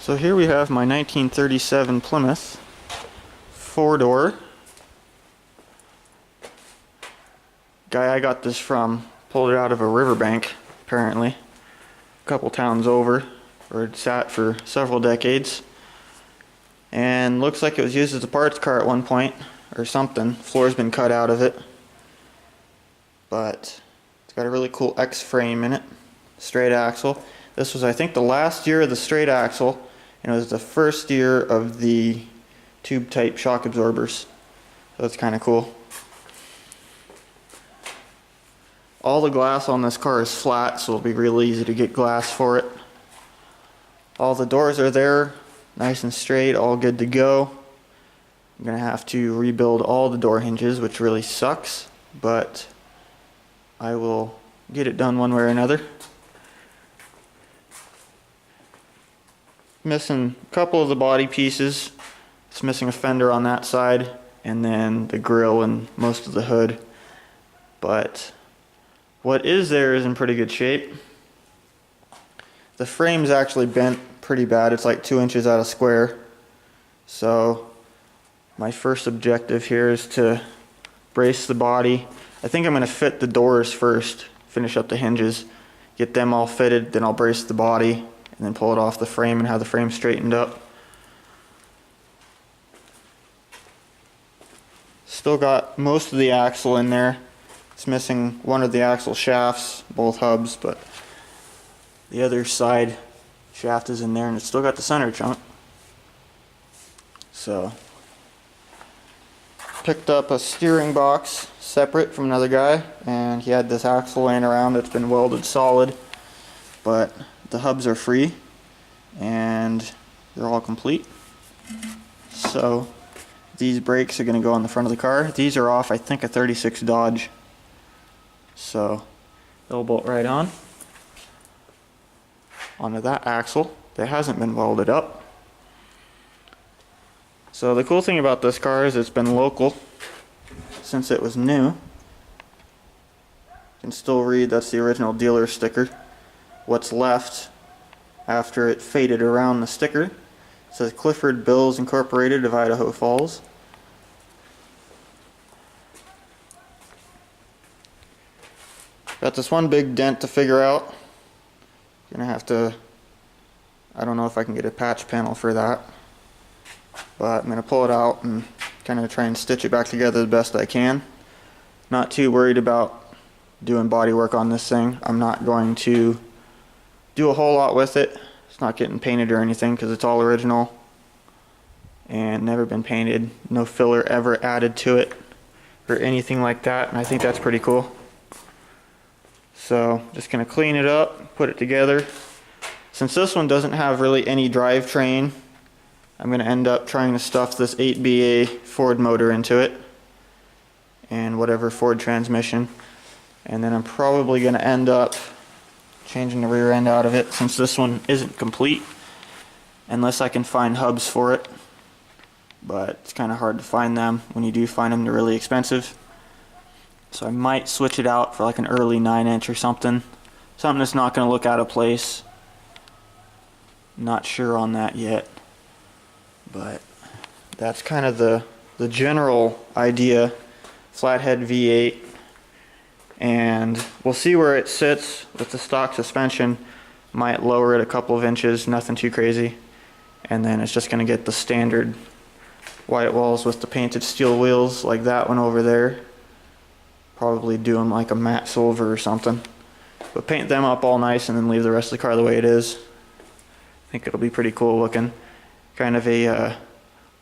So here we have my 1937 Plymouth 4-door. Guy I got this from pulled it out of a riverbank, apparently, a couple towns over, where it sat for several decades. And looks like it was used as a parts car at one point, or something. Floor's been cut out of it. But it's got a really cool X-frame in it, straight axle. This was, I think, the last year of the straight axle, and it was the first year of the tube-type shock absorbers. So that's kind of cool. All the glass on this car is flat, so it'll be real easy to get glass for it. All the doors are there, nice and straight, all good to go. I'm going to have to rebuild all the door hinges, which really sucks, but I will get it done one way or another. Missing a couple of the body pieces. It's missing a fender on that side, and then the grille and most of the hood. But what is there is in pretty good shape. The frame's actually bent pretty bad. It's like 2 inches out of square. So my first objective here is to brace the body. I think I'm going to fit the doors first, finish up the hinges, get them all fitted, then I'll brace the body, and then pull it off the frame and have the frame straightened up. Still got most of the axle in there. It's missing one of the axle shafts, both hubs, but the other side shaft is in there, and it's still got the center chunk. So, picked up a steering box separate from another guy, and he had this axle laying around that's been welded solid, but the hubs are free and they're all complete. So these brakes are going to go on the front of the car. These are off, I think, a 36 Dodge, so they'll bolt right on onto that axle that hasn't been welded up. So the cool thing about this car is it's been local since it was new. You can still read, that's the original dealer sticker. What's left after it faded around the sticker. It says Clifford Bills Incorporated of Idaho Falls. Got this one big dent to figure out. Gonna have to, I don't know if I can get a patch panel for that, but I'm gonna pull it out and kind of try and stitch it back together the best I can. Not too worried about doing body work on this thing. I'm not going to do a whole lot with it. It's not getting painted or anything because it's all original and never been painted. No filler ever added to it or anything like that, and I think that's pretty cool. So just gonna clean it up, put it together. Since this one doesn't have really any drivetrain, I'm gonna end up trying to stuff this 8BA Ford motor into it and whatever Ford transmission, and then I'm probably gonna end up changing the rear end out of it since this one isn't complete, unless I can find hubs for it, but it's kind of hard to find them. When you do find them, they're really expensive. So I might switch it out for like an early 9-inch or something that's not going to look out of place. Not sure on that yet, but that's kind of the general idea. Flathead V8, and we'll see where it sits with the stock suspension. Might lower it a couple of inches, nothing too crazy, and then it's just going to get the standard white walls with the painted steel wheels like that one over there. Probably do them like a matte silver or something, but paint them up all nice and then leave the rest of the car the way it is. I think it'll be pretty cool looking. Kind of a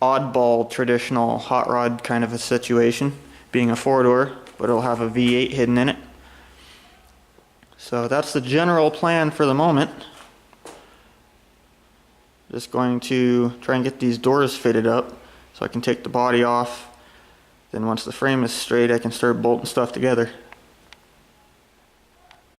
oddball traditional hot rod kind of a situation, being a 4-door, but it'll have a V8 hidden in it. So that's the general plan for the moment. Just going to try and get these doors fitted up so I can take the body off. Then once the frame is straight, I can start bolting stuff together.